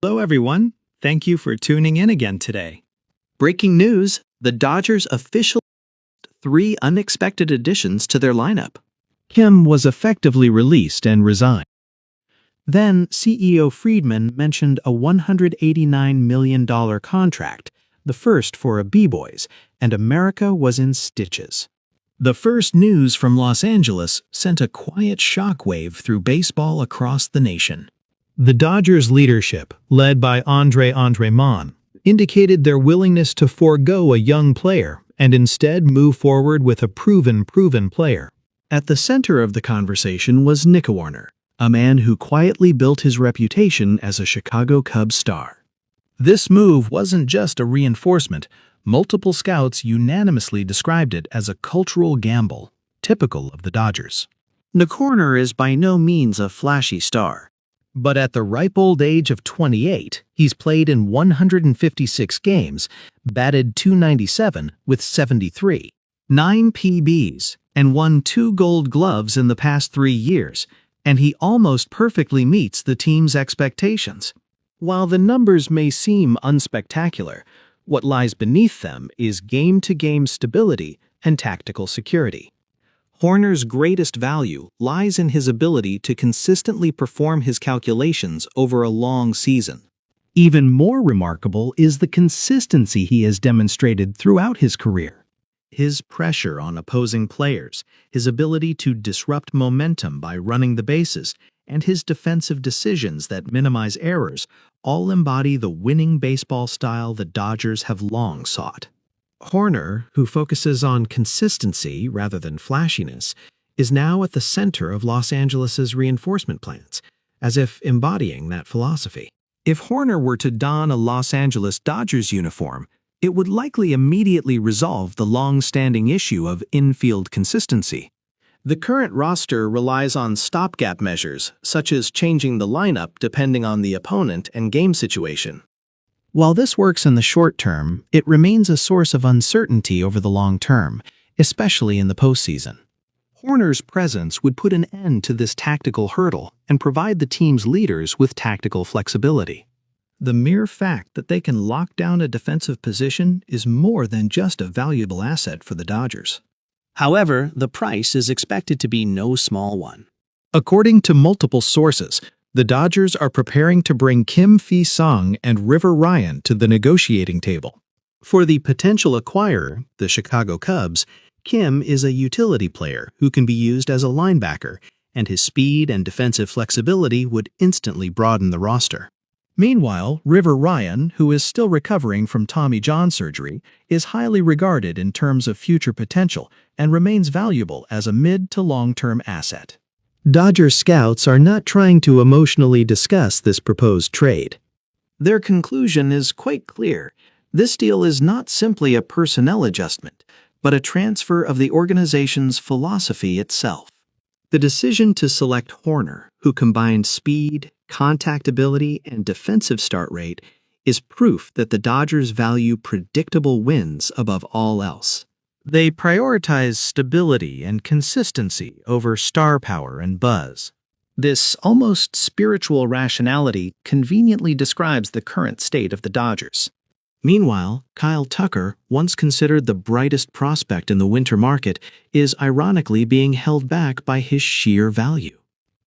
Hello, everyone. Thank you for tuning in again today. Breaking news, the Dodgers officially announced 3 unexpected additions to their lineup. Kim was effectively released and resigned. Then CEO Friedman mentioned a $189 million contract, the first for a B-Boys, and America was in stitches. The first news from Los Angeles sent a quiet shockwave through baseball across the nation. The Dodgers' leadership, led by Andre Mon, indicated their willingness to forego a young player and instead move forward with a proven player. At the center of the conversation was Nick Warner, a man who quietly built his reputation as a Chicago Cubs star. This move wasn't just a reinforcement. Multiple scouts unanimously described it as a cultural gamble, typical of the Dodgers. Nick Warner is by no means a flashy star. But at the ripe old age of 28, he's played in 156 games, batted .297 with 73, 9 PBs, and won 2 Gold Gloves in the past 3 years, and he almost perfectly meets the team's expectations. While the numbers may seem unspectacular, what lies beneath them is game-to-game stability and tactical security. Horner's greatest value lies in his ability to consistently perform his calculations over a long season. Even more remarkable is the consistency he has demonstrated throughout his career. His pressure on opposing players, his ability to disrupt momentum by running the bases, and his defensive decisions that minimize errors all embody the winning baseball style the Dodgers have long sought. Horner, who focuses on consistency rather than flashiness, is now at the center of Los Angeles's reinforcement plans, as if embodying that philosophy. If Horner were to don a Los Angeles Dodgers uniform, it would likely immediately resolve the long-standing issue of infield consistency. The current roster relies on stopgap measures, such as changing the lineup depending on the opponent and game situation. While this works in the short term, it remains a source of uncertainty over the long term, especially in the postseason. Horner's presence would put an end to this tactical hurdle and provide the team's leaders with tactical flexibility. The mere fact that they can lock down a defensive position is more than just a valuable asset for the Dodgers. However, the price is expected to be no small one. According to multiple sources, the Dodgers are preparing to bring Kim Fee-sung and River Ryan to the negotiating table. For the potential acquirer, the Chicago Cubs, Kim is a utility player who can be used as a linebacker, and his speed and defensive flexibility would instantly broaden the roster. Meanwhile, River Ryan, who is still recovering from Tommy John surgery, is highly regarded in terms of future potential and remains valuable as a mid- to long-term asset. Dodgers scouts are not trying to emotionally discuss this proposed trade. Their conclusion is quite clear. This deal is not simply a personnel adjustment, but a transfer of the organization's philosophy itself. The decision to select Horner, who combined speed, contact ability, and defensive start rate, is proof that the Dodgers value predictable wins above all else. They prioritize stability and consistency over star power and buzz. This almost spiritual rationality conveniently describes the current state of the Dodgers. Meanwhile, Kyle Tucker, once considered the brightest prospect in the winter market, is ironically being held back by his sheer value.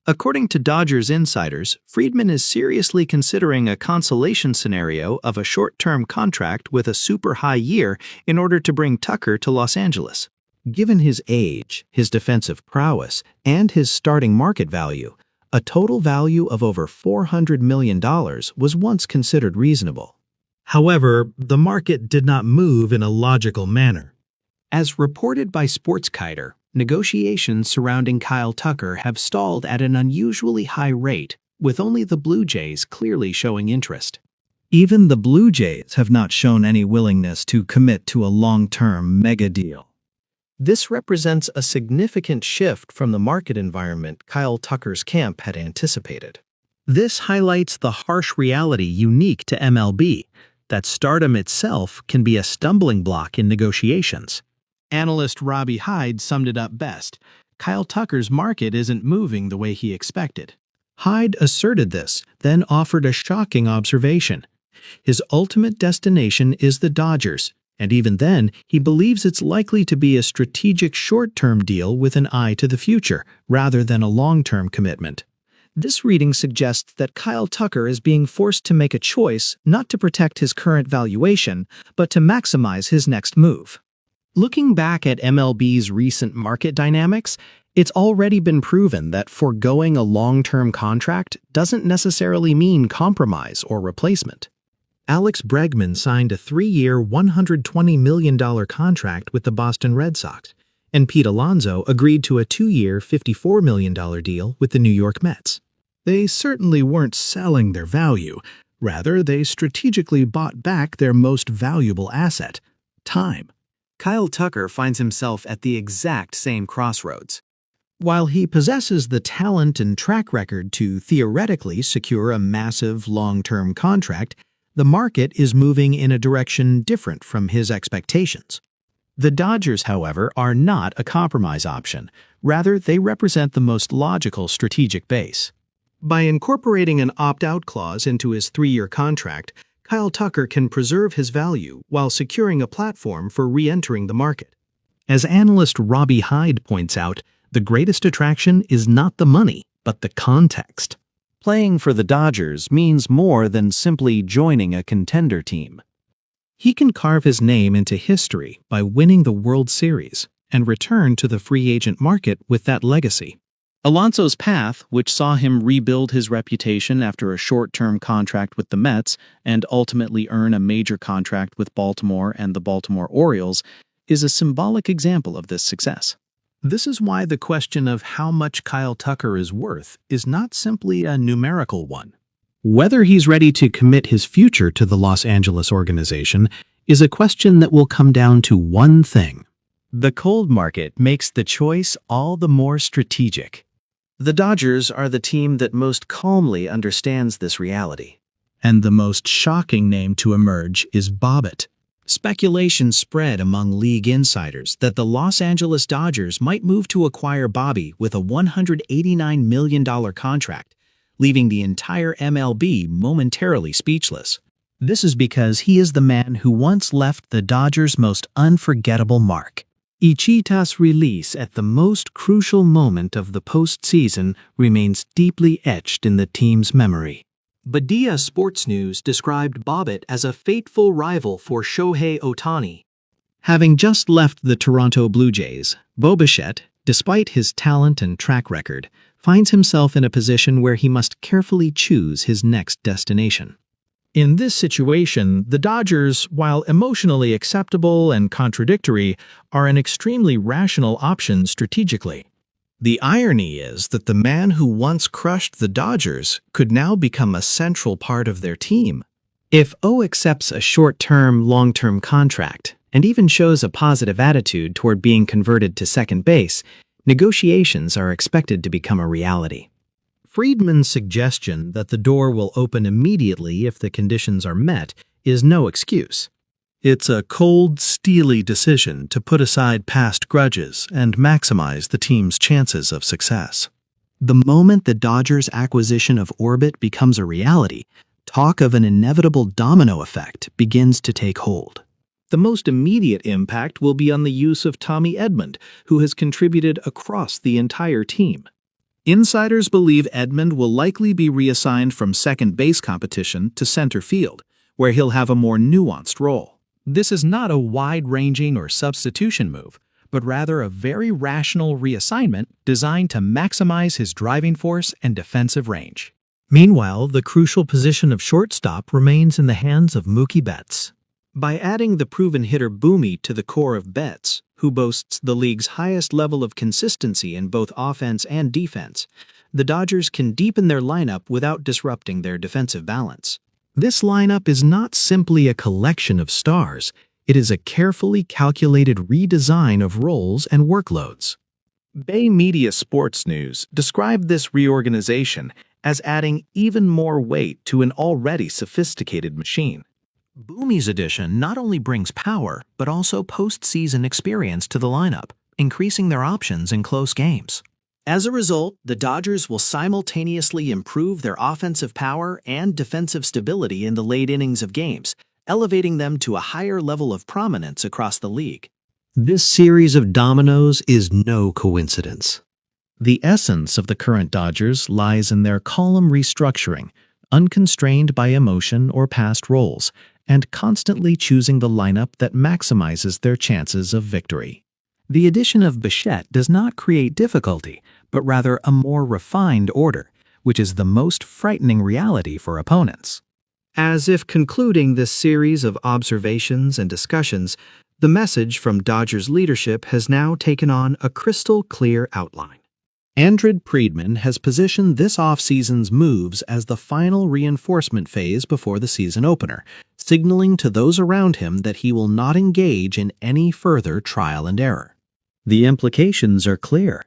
According to Dodgers insiders, Friedman is seriously considering a consolation scenario of a short-term contract with a super-high year in order to bring Tucker to Los Angeles. Given his age, his defensive prowess, and his starting market value, a total value of over $400 million was once considered reasonable. However, the market did not move in a logical manner. As reported by SportsKiter, negotiations surrounding Kyle Tucker have stalled at an unusually high rate, with only the Blue Jays clearly showing interest. Even the Blue Jays have not shown any willingness to commit to a long-term mega deal. This represents a significant shift from the market environment Kyle Tucker's camp had anticipated. This highlights the harsh reality unique to MLB, that stardom itself can be a stumbling block in negotiations. Analyst Robbie Hyde summed it up best. Kyle Tucker's market isn't moving the way he expected. Hyde asserted this, then offered a shocking observation. His ultimate destination is the Dodgers, and even then, he believes it's likely to be a strategic short-term deal with an eye to the future, rather than a long-term commitment. This reading suggests that Kyle Tucker is being forced to make a choice not to protect his current valuation, but to maximize his next move. Looking back at MLB's recent market dynamics, it's already been proven that foregoing a long-term contract doesn't necessarily mean compromise or replacement. Alex Bregman signed a 3-year, $120 million contract with the Boston Red Sox, and Pete Alonso agreed to a 2-year, $54 million deal with the New York Mets. They certainly weren't selling their value. Rather, they strategically bought back their most valuable asset, time. Kyle Tucker finds himself at the exact same crossroads. While he possesses the talent and track record to theoretically secure a massive long-term contract, the market is moving in a direction different from his expectations. The Dodgers, however, are not a compromise option. Rather, they represent the most logical strategic base. By incorporating an opt-out clause into his 3-year contract, Kyle Tucker can preserve his value while securing a platform for re-entering the market. As analyst Robbie Hyde points out, the greatest attraction is not the money, but the context. Playing for the Dodgers means more than simply joining a contender team. He can carve his name into history by winning the World Series and return to the free agent market with that legacy. Alonso's path, which saw him rebuild his reputation after a short-term contract with the Mets and ultimately earn a major contract with Baltimore and the Baltimore Orioles, is a symbolic example of this success. This is why the question of how much Kyle Tucker is worth is not simply a numerical one. Whether he's ready to commit his future to the Los Angeles organization is a question that will come down to one thing. The cold market makes the choice all the more strategic. The Dodgers are the team that most calmly understands this reality. And the most shocking name to emerge is Bobbitt. Speculation spread among league insiders that the Los Angeles Dodgers might move to acquire Bobby with a $189 million contract, leaving the entire MLB momentarily speechless. This is because he is the man who once left the Dodgers' most unforgettable mark. Ichita's release at the most crucial moment of the postseason remains deeply etched in the team's memory. Badia Sports News described Bobbitt as a fateful rival for Shohei Ohtani. Having just left the Toronto Blue Jays, Bo Bichette, despite his talent and track record, finds himself in a position where he must carefully choose his next destination. In this situation, the Dodgers, while emotionally acceptable and contradictory, are an extremely rational option strategically. The irony is that the man who once crushed the Dodgers could now become a central part of their team. If O accepts a short-term, long-term contract and even shows a positive attitude toward being converted to second base, negotiations are expected to become a reality. Friedman's suggestion that the door will open immediately if the conditions are met is no excuse. It's a cold, steely decision to put aside past grudges and maximize the team's chances of success. The moment the Dodgers' acquisition of Orbit becomes a reality, talk of an inevitable domino effect begins to take hold. The most immediate impact will be on the use of Tommy Edman, who has contributed across the entire team. Insiders believe Edman will likely be reassigned from second base competition to center field, where he'll have a more nuanced role. This is not a wide-ranging or substitution move, but rather a very rational reassignment designed to maximize his driving force and defensive range. Meanwhile, the crucial position of shortstop remains in the hands of Mookie Betts. By adding the proven hitter Boomy to the core of Betts, who boasts the league's highest level of consistency in both offense and defense, the Dodgers can deepen their lineup without disrupting their defensive balance. This lineup is not simply a collection of stars, it is a carefully calculated redesign of roles and workloads. Bay Media Sports News described this reorganization as adding even more weight to an already sophisticated machine. Boomy's addition not only brings power, but also postseason experience to the lineup, increasing their options in close games. As a result, the Dodgers will simultaneously improve their offensive power and defensive stability in the late innings of games, elevating them to a higher level of prominence across the league. This series of dominoes is no coincidence. The essence of the current Dodgers lies in their calm restructuring, unconstrained by emotion or past roles, and constantly choosing the lineup that maximizes their chances of victory. The addition of Bichette does not create difficulty, but rather a more refined order, which is the most frightening reality for opponents. As if concluding this series of observations and discussions, the message from Dodgers leadership has now taken on a crystal clear outline. Friedman has positioned this offseason's moves as the final reinforcement phase before the season opener, signaling to those around him that he will not engage in any further trial and error. The implications are clear.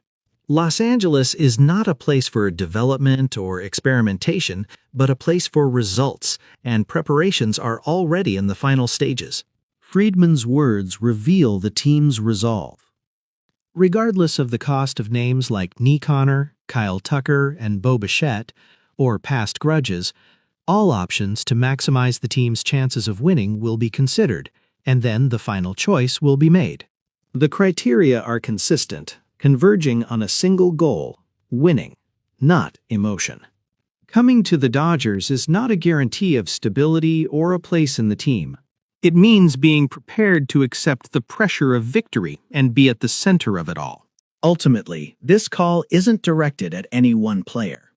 Los Angeles is not a place for development or experimentation, but a place for results, and preparations are already in the final stages. Friedman's words reveal the team's resolve. Regardless of the cost of names like Nick Connor, Kyle Tucker, and Bo Bichette, or past grudges, all options to maximize the team's chances of winning will be considered, and then the final choice will be made. The criteria are consistent, converging on a single goal: winning, not emotion. Coming to the Dodgers is not a guarantee of stability or a place in the team. It means being prepared to accept the pressure of victory and be at the center of it all. Ultimately, this call isn't directed at any one player.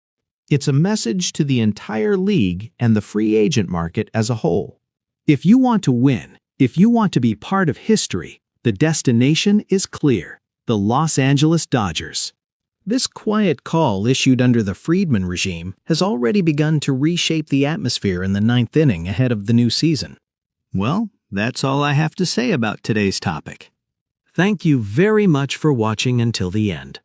It's a message to the entire league and the free agent market as a whole. If you want to win, if you want to be part of history, the destination is clear: the Los Angeles Dodgers. This quiet call issued under the Friedman regime has already begun to reshape the atmosphere in the ninth inning ahead of the new season. Well, that's all I have to say about today's topic. Thank you very much for watching until the end.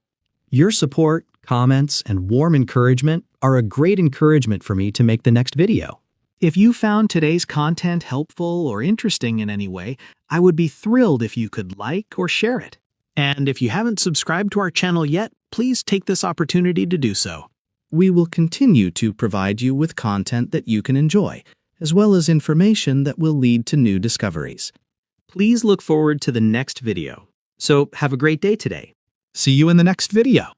Your support, comments, and warm encouragement are a great encouragement for me to make the next video. If you found today's content helpful or interesting in any way, I would be thrilled if you could like or share it. And if you haven't subscribed to our channel yet, please take this opportunity to do so. We will continue to provide you with content that you can enjoy, as well as information that will lead to new discoveries. Please look forward to the next video. So have a great day today. See you in the next video.